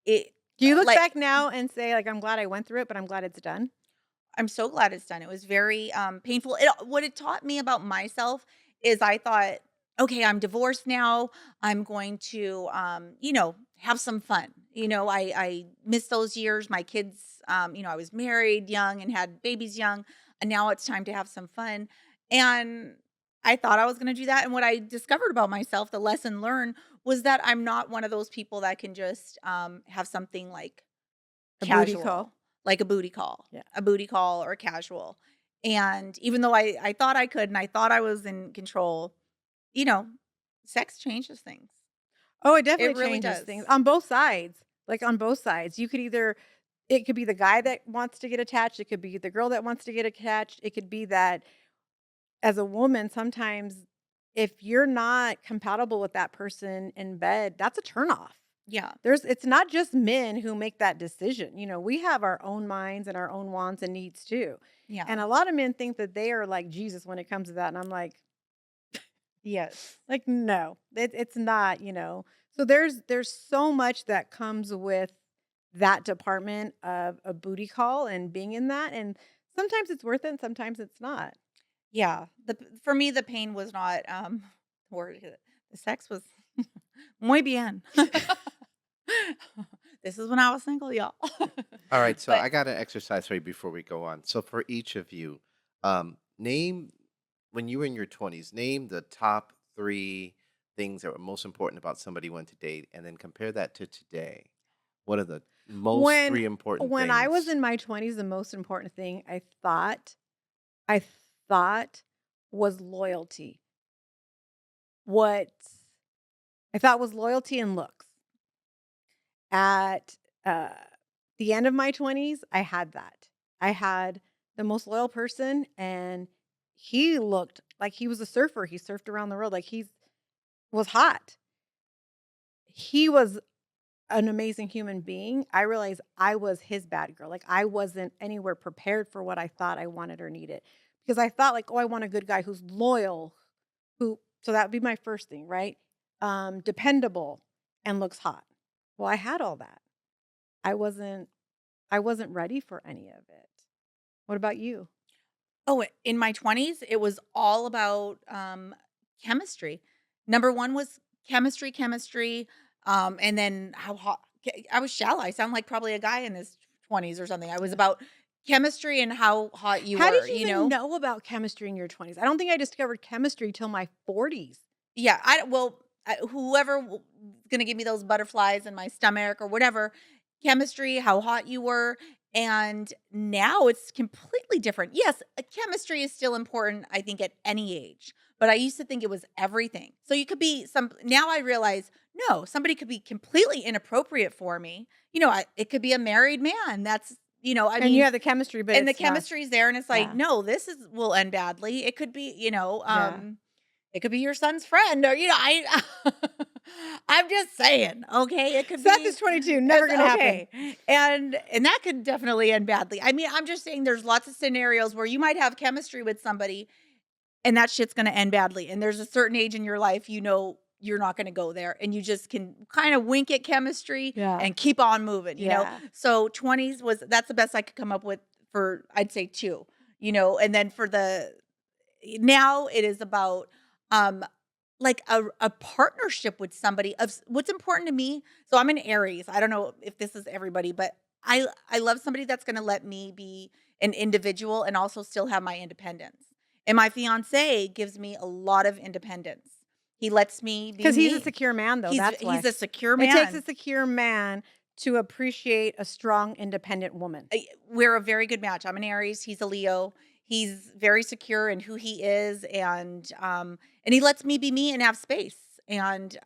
it Do you look like back now and say, like, "I'm glad I went through it, but I'm glad it's done?" I'm so glad it's done. It was very, painful. What it taught me about myself is I thought, "Okay, I'm divorced now. I'm going to, have some fun." I miss those years. My kids, I was married young and had babies young, and now it's time to have some fun. And I thought I was gonna do that, and what I discovered about myself, the lesson learned, was that I'm not one of those people that can just, have something like A booty call? casual, like Yeah. a booty call or casual. And even though I thought I could and I thought I was in control, you know, sex changes things. Oh, it It definitely really changes things does. on both sides, like, on both sides. You could either it could be the guy that wants to get attached, it could be the girl that wants to get attached, it could be that as a woman, sometimes if you're not compatible with that person in bed, that's a turnoff. Yeah. It's not just men who make that decision. We have our own minds and our own wants and needs too. Yeah. And a lot of men think that they are like Jesus when it comes to that. And I'm Yes. no, it's not. So there's so much that comes with that department of a booty call and being in that. And sometimes it's worth it and sometimes it's not. Yeah. For me the pain was not the sex was muy bien. This is when I was single, y'all. All right, so But I got an exercise for you before we go on. So for each of you, name when you were in your 20s, name the top 3 things that were most important about somebody you went to date, and then compare that to today. What are the most When 3 important when I was things? in my 20s, the most important thing I thought was loyalty. What I thought was loyalty and looks. At, the end of my 20s, I had that. I had the most loyal person, and he looked like he was a surfer. He surfed around the world, like, he was hot. He was an amazing human being. I realized I was his bad girl. Like, I wasn't anywhere prepared for what I thought I wanted or needed, because I thought, like, "Oh, I want a good guy who's loyal, who" so that would be my first thing, right? Dependable and looks hot. Well, I had all that. I wasn't I wasn't ready for any of it. What about you? oh, in my 20s, it was all about, chemistry. Number 1 was chemistry, and then how hot I was shallow. I sound like probably a guy in his 20s or something. I was Yeah. about chemistry and how hot you How did were, you you even know? know about chemistry in your 20s? I don't think I discovered chemistry till my 40s. Yeah, whoever gonna give me those butterflies in my stomach or whatever, chemistry, how hot you were, and now it's completely different. Yes, chemistry is still important, I think, at any age, but I used to think it was everything. So you could be some now I realize, no, somebody could be completely inappropriate for me. It could be a married man. I And you mean, have the chemistry, but and the it's not chemistry's there, and it's like, yeah. no, this is will end badly. It could be, Yeah. it could be your son's friend or, I I'm just saying, okay? It could Seth be is 22, never it's gonna happen. okay. And that could definitely end badly. I mean, I'm just saying there's lots of scenarios where you might have chemistry with somebody and that shit's gonna end badly. And there's a certain age in your life, you're not gonna go there and you just can kind of wink at chemistry Yeah. and keep on moving. Yeah. So 20s that's the best I could come up with for I'd say 2, and then for the now it is about um like a partnership with somebody what's important to me. So I'm an Aries. I don't know if this is everybody, but I love somebody that's going to let me be an individual and also still have my independence. And my fiance gives me a lot of independence. He lets me be 'Cause he's a me. secure man, though, that's He's why. a secure It takes a man. secure man to appreciate a strong, independent woman. We're a very good match. I'm an Aries, he's a Leo. He's very secure in who he is, and he lets me be me and have space. And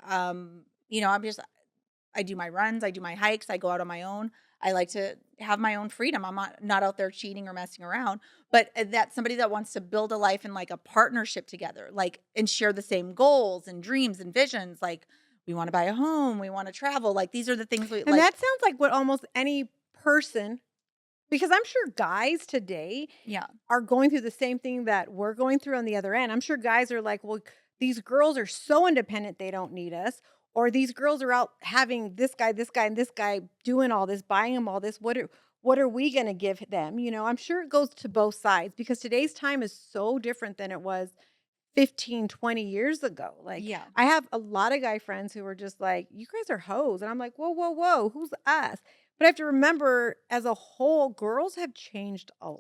I do my runs, I do my hikes, I go out on my own. I like to have my own freedom. I'm not out there cheating or messing around. But that's somebody that wants to build a life in like a partnership together, like and share the same goals and dreams and visions. Like we want to buy a home, we want to travel. Like these are the things we And like. that sounds like what almost any person, because I'm sure guys today Yeah. are going through the same thing that we're going through on the other end. I'm sure guys are like, well, these girls are so independent, they don't need us. Or these girls are out having this guy, and this guy doing all this, buying them all this. What are we going to give them? I'm sure it goes to both sides because today's time is so different than it was 15, 20 years ago. Like, Yeah. I have a lot of guy friends who are just like, you guys are hoes. And I'm like, whoa, whoa, whoa, who's us? But I have to remember, as a whole, girls have changed a lot.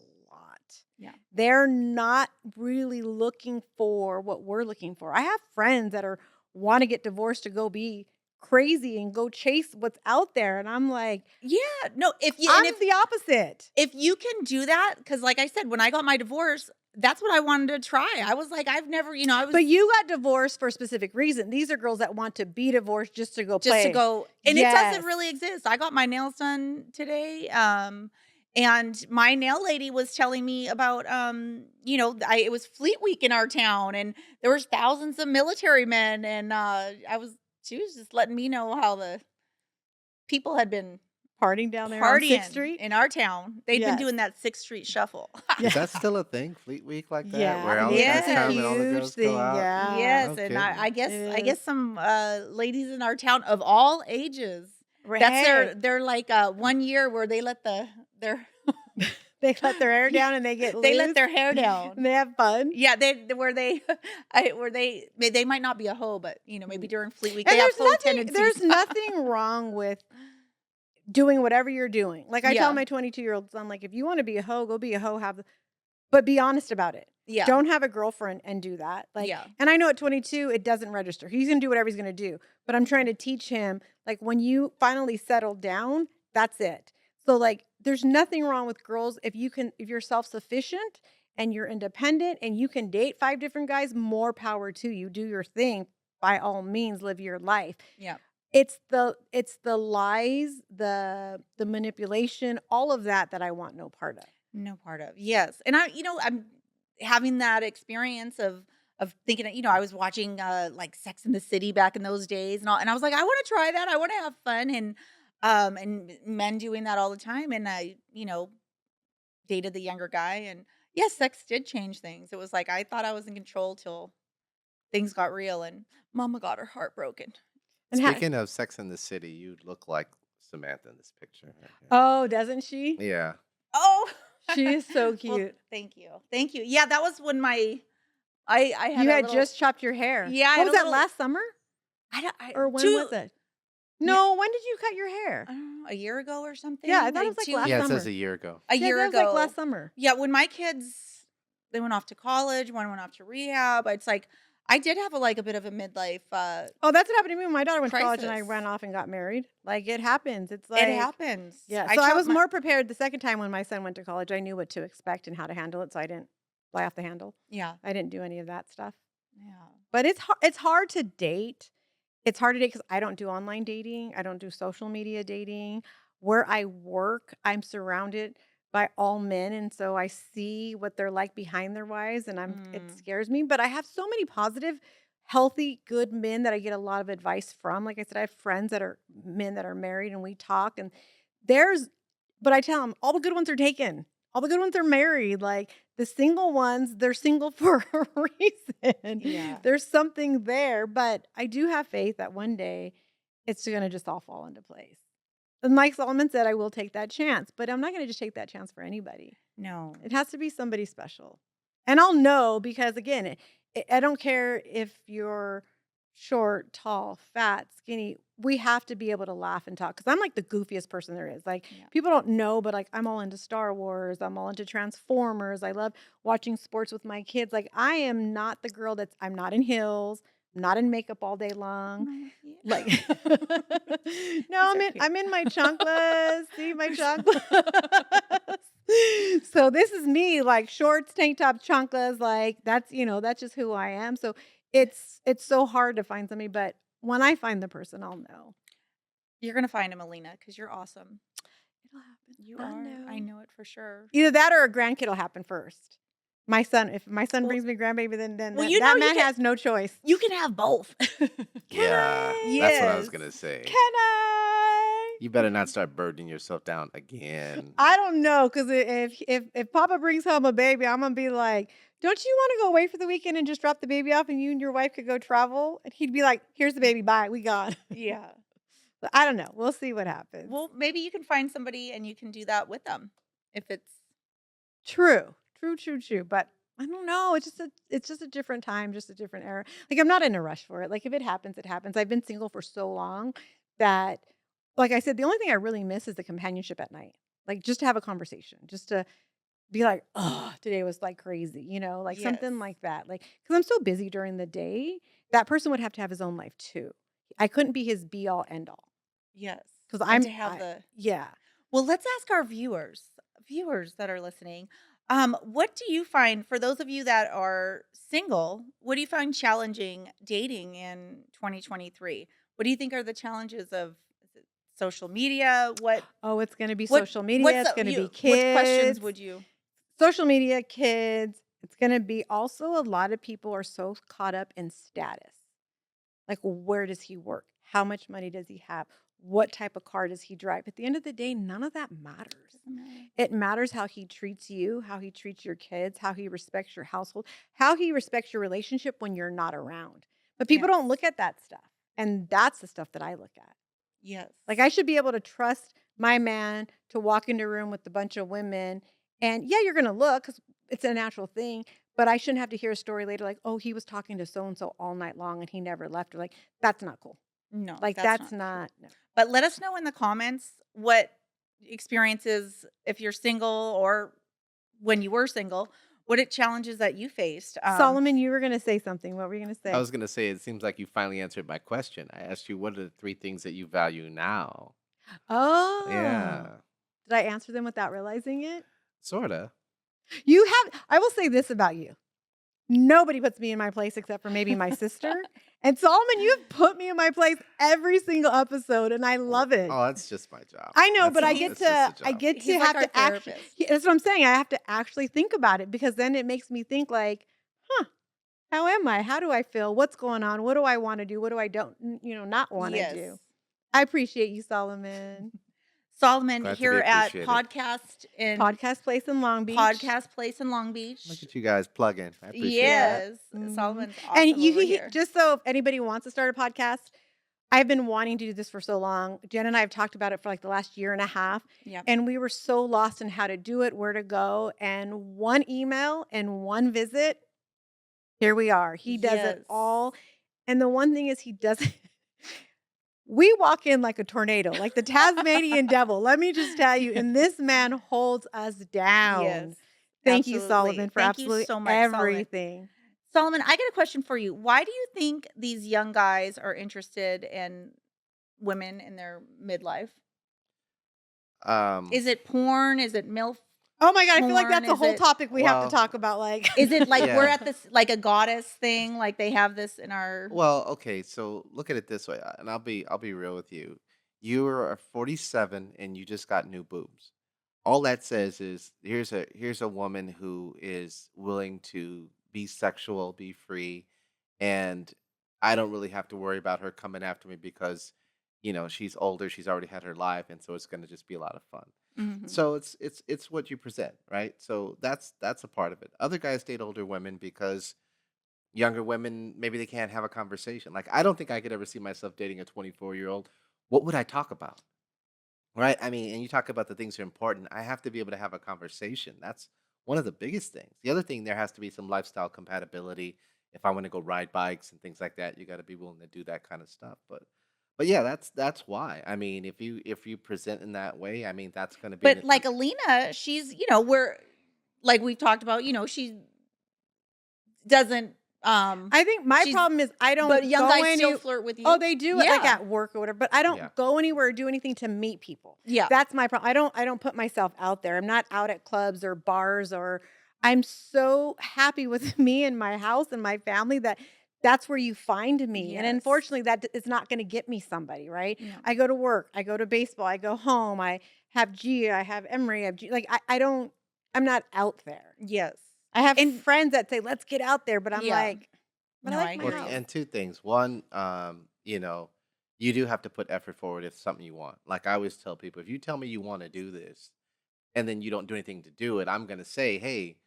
Yeah. They're not really looking for what we're looking for. I have friends that are want to get divorced to go be crazy and go chase what's out there. And I'm like, Yeah. No, I'm the opposite. if you can do that, because like I said, when I got my divorce, that's what I wanted to try. I was like, I've never, I was But you got divorced for a specific reason. These are girls that want to be divorced just to go just to play. go, and it Yes. doesn't really exist. I got my nails done today. And my nail lady was telling me about, it was Fleet Week in our town, and there was thousands of military men, and she was just letting me know how the people had been Partying down there on 6th partying Street. in our town. They'd been Yes. doing that 6th Street shuffle. Is Yeah. that still a thing, Fleet Week like that, Yeah. where all It's the Yes. guys a come and all the huge girls thing. go out? Yeah. No Yes, and kidding. I It guess is. some ladies in our town of all ages. Right. That's their like 1 year where they let their They let their hair down and they get loose. they let their hair down. And they have fun. Yeah, they where they they might not be a hoe, but maybe during Fleet Week And they have hoe there's tendencies. nothing wrong with doing whatever you're doing. Like I tell Yeah. my 22-year-old son, like, if you want to be a hoe, go be a hoe. But be honest about it. Yeah. Don't have a girlfriend and do that. Like, Yeah. and I know at 22 it doesn't register. He's gonna do whatever he's gonna do. But I'm trying to teach him, like, when you finally settle down, that's it. So like, there's nothing wrong with girls if you're self-sufficient and you're independent and you can date 5 different guys, more power to you. Do your thing. By all means, live your life. Yeah. It's the lies, the manipulation, all of that I want no part of. No part of. Yes. And I'm having that experience of thinking that, I was watching like Sex in the City back in those days and all, and I was like, I want to try that. I want to have fun, and men doing that all the time. And I, dated the younger guy, and yes, sex did change things. It was like I thought I was in control till things got real and mama got her heart broken. And Speaking of Sex in the City, you look like Samantha in this picture right here. oh, doesn't she? Yeah. Oh, She is so well, cute. thank you. Thank you. Yeah, that was when I had You a had little, just chopped your hair. Yeah, I What had was a that, little- last summer? Or when was it? No, when did you cut your hair? I don't know, a year ago or something. Yeah, I thought it was like last Yeah, it summer. says a year ago. a Yeah, year that was ago. like last summer. Yeah, when my kids they went off to college, one went off to rehab. It's like I did have a bit of a midlife. Oh, that's what happened to me when my daughter went to college and I Crisis. ran off and got married. Like, it happens. It's like It happens. Yeah. So I chopped was my- more prepared the second time when my son went to college. I knew what to expect and how to handle it, so I didn't fly off the handle. Yeah, I didn't do any of that stuff. yeah. But it's hard to date. It's hard to date because I don't do online dating. I don't do social media dating. Where I work, I'm surrounded by all men, and so I see what they're like behind their wives, and it Mm. scares me. But I have so many positive, healthy, good men that I get a lot of advice from. Like I said, I have friends that are men that are married, and we talk. And but I tell them all the good ones are taken. All the good ones are married. Like the single ones, they're single for a reason. Yeah. There's something there, but I do have faith that one day it's going to just all fall into place. And like Solomon said, I will take that chance, but I'm not going to just take that chance for anybody. No. It has to be somebody special. And I'll know because, again, I don't care if you're short, tall, fat, skinny. We have to be able to laugh and talk because I'm like the goofiest person there is. Like, Yeah. people don't know, but like I'm all into Star Wars. I'm all into Transformers. I love watching sports with my kids. Like, I am not the girl I'm not in heels, not in makeup all day long. No, Like, yeah. no, These are cute. I'm in my chanclas. See my They're so chanclas. So this is me, like shorts, tank top, chanclas. Like that's just who I am. So it's so hard to find somebody, but when I find the person, I'll know. You're gonna find him, Alina, because you're awesome. It'll happen. You I are. I know. know it for sure. Either that or a grandkid will happen first. If my son Well, brings me a grandbaby, then well, that man has no choice. you can have both. Can Yeah, I? that's what I was Yes. gonna say. Can I? You better not start burdening yourself down again. I don't know, cause if Papa brings home a baby, I'm gonna be like, "Don't you wanna go away for the weekend and just drop the baby off and you and your wife could go travel?" And he'd be like, "Here's the baby, bye, we gone." Yeah. But I don't know, we'll see what happens. Well, maybe you can find somebody and you can do that with them. If it's True. True, true, true, but I don't know, it's just a different time, just a different era. Like, I'm not in a rush for it, like, if it happens, it happens. I've been single for so long that like I said, the only thing I really miss is the companionship at night. Like, just to have a conversation, just to be like, "Oh, today was, like, crazy," like, yes. something like that, like, because 'cause I'm so busy during the day, that person would have to have his own life too. I couldn't be his be all end all Yes. 'cause And I'm to have the yeah. Well, let's ask our viewers that are listening. What do you find for those of you that are single? What do you find challenging dating in 2023? What do you think are the challenges of is it social media? Oh, it's gonna be What social media, what's it's gonna be what questions kids. would you? Social media, kids, it's gonna be also a lot of people are so caught up in status. Like, where does he work? How much money does he have? What type of car does he drive? At the end of the day, none of that matters. Doesn't matter. It matters how he treats you, how he treats your kids, how he respects your household, how he respects your relationship when you're not around. But people Yes. don't look at that stuff. And that's the stuff that I look at. Yes. Like, I should be able to trust my man to walk into a room with a bunch of women. And yeah, you're going to look because it's a natural thing. But I shouldn't have to hear a story later like, oh, he was talking to so and so all night long and he never left. Or like, that's not cool. No, Like, that's that's not cool. not, no. But let us know in the comments what experiences, if you're single or when you were single, what it challenges that you faced. Solomon, you were going to say something. What were you going to I say? was gonna say it seems like you finally answered my question. I asked you what are the three things that you value now? Oh, Yeah, did I answer them without realizing it? sorta. I will say this about you. Nobody puts me in my place except for maybe my sister. And Solomon, you have put me in my place every single episode, and I love it. Oh, that's just my job. I know, That's but I all. get It's just a to I job. get to He's like have our to actually therapist. that's what I'm saying. I have to actually think about it because then it makes me think like, huh, how am I? How do I feel? What's going on? What do I want to do? What do I don't, not want to Yes. do? I appreciate you, Solomon. Solomon Glad to be here at appreciated. Podcast place in Long Beach. Podcast Place in Long Beach. Look at you guys plugging. I appreciate that. Yep. Yes. Mhm. Solomon's And awesome over here. just so if anybody wants to start a podcast, I've been wanting to do this for so long. Jen and I have talked about it for like the last year and a half. Yeah. And we were so lost in how to do it, where to go. And one email and one visit, here we are. He does it Yes. all. And the one thing is, he doesn't. We walk in like a tornado, like the Tasmanian devil. Let me just tell you. And this man holds us down. Yes. Thank you, Absolutely. Solomon, for Thank you absolutely so much, Solomon. everything. Solomon, I got a question for you. Why do you think these young guys are interested in women in their midlife? Um, Is it porn? Is it MILF Oh my God, I feel like porn? that's a Is whole it topic we have to well, talk about. Like, is it like we're yeah. at this like a goddess thing? Like they have this in our Well, okay, so look at it this way, and I'll be real with you. You are 47 and you just got new boobs. All that says is here's a woman who is willing to be sexual, be free, and I don't really have to worry about her coming after me because she's older, she's already had her life, and so it's going to just be a lot of fun. Mhm. So it's what you present, right? So that's a part of it. Other guys date older women because younger women maybe they can't have a conversation. Like I don't think I could ever see myself dating a 24-year-old. What would I talk about? Right? I mean, and you talk about the things that are important. I have to be able to have a conversation. That's one of the biggest things. The other thing, there has to be some lifestyle compatibility. If I want to go ride bikes and things like that, you got to be willing to do that kind of stuff. But yeah, that's why. I mean, if you present in that way, I mean, that's going to be But like Alina, she's, we're like we've talked about, she doesn't I think my She's problem is I but don't young go guys still any flirt with Oh, you? they do it, like, Yeah. at work or whatever, but I Yeah. don't go anywhere or do anything to meet people. Yeah. That's my problem. I don't put myself out there. I'm not out at clubs or bars or I'm so happy with me and my house and my family that that's where you find me, and Yes. unfortunately, is not gonna get me somebody, right? No. I go to work, I go to baseball, I go home, I have Gia, I have Emery, I have G like, I don't I'm not out there. Yes. I have And friends that say, "Let's get out there," but I'm yeah. like, "But I No, like I my Well, hear you. house." and two things. One, you do have to put effort forward if something you want. Like I always tell people, if you tell me you want to do this and then you don't do anything to do it, I'm gonna say, hey,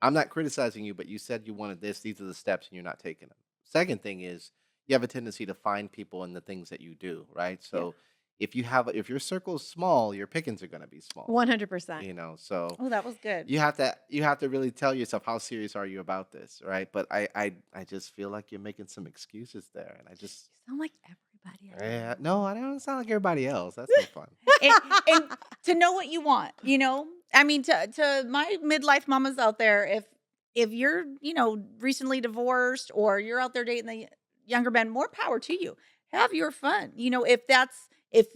I'm not criticizing you, but you said you wanted this. These are the steps, and you're not taking them. Second thing is you have a tendency to find people in the things that you do, right? Yeah. So if your circle is small, your pickings are gonna be small. 100%. So Oh, that was good. you have to really tell yourself how serious are you about this, right? But I just feel like you're making some excuses there, and I just You sound like everybody I yeah, know. no, I don't sound like everybody else. That's no fun. And to know what you want, I mean, to my midlife mamas out there, if you're, recently divorced or you're out there dating the younger men, more power to you. Have your fun. If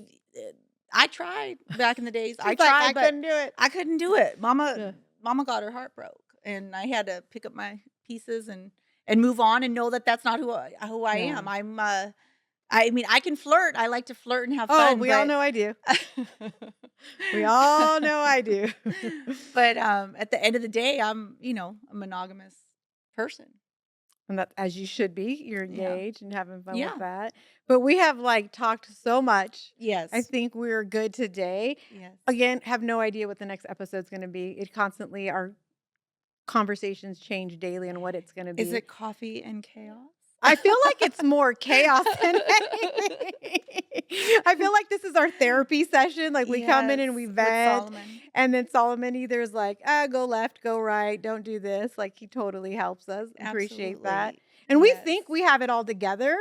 I tried back in the days, I She's like, "I tried, but couldn't do it." I couldn't do it. Mama, Yeah. mama got her heart broke, and I had to pick up my pieces and move on and know that that's not who I Yeah. am. I mean, I can flirt. I like to flirt and have Oh, fun, we all but know I do. We all know I do. but at the end of the day, I'm, a monogamous person. And that as you should be, you're Yeah. engaged and having fun with Yeah. that. But we have, like, talked so much. I Yes. think we're good today. Yes. Again, have no idea what the next episode's gonna be. It constantly our conversations change daily on what it's gonna Is be. it coffee and chaos? I feel like it's more chaos than anything. I feel like this is our therapy session. Like we come in Yes, and we with vent, Solomon. and then Solomon either is like, go left, go right, don't do this. Like he totally helps us. Appreciate that. Absolutely. And we Yes. think we have it all together.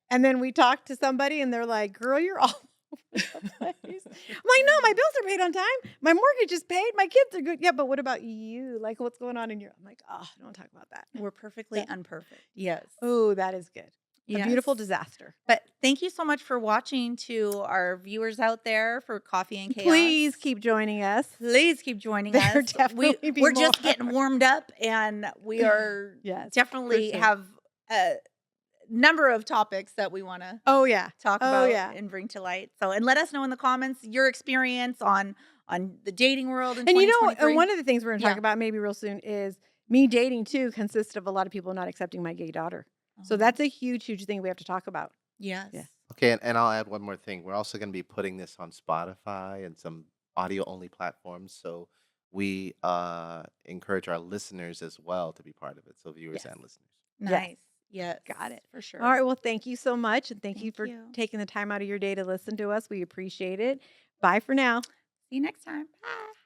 And then we talk to somebody and they're like, girl, you're all over the place. I'm like, no, my bills are paid on time. My mortgage is paid. My kids are good. Yeah, but what about you? Like what's going on in your I'm like, oh, don't talk about that. We're perfectly Yeah. unperfect. Yes. Oh, that is good. A beautiful Yes. disaster. But thank you so much for watching, to our viewers out there, for Coffee and Chaos. Please keep joining us. Please keep joining There us. definitely be We're just more. getting warmed up, and we are Yes, definitely for sure. have a number of topics that we want to Oh yeah. talk Oh about yeah. and bring to light. So, and let us know in the comments your experience on the dating world in And you know, 2023. and one of the things we're gonna talk Yeah. about maybe real soon is me dating too consists of a lot of people not accepting my gay daughter. So that's a huge, huge thing we have to talk about. Yes. Yes. Okay, and I'll add one more thing. We're also going to be putting this on Spotify and some audio only platforms. So we encourage our listeners as well to be part of it. So viewers Yes. and listeners. Nice. Yes. Got it. For sure. All right. Well, thank you so much. And thank you Thank for you. taking the time out of your day to listen to us. We appreciate it. Bye for now. See you next time. Bye.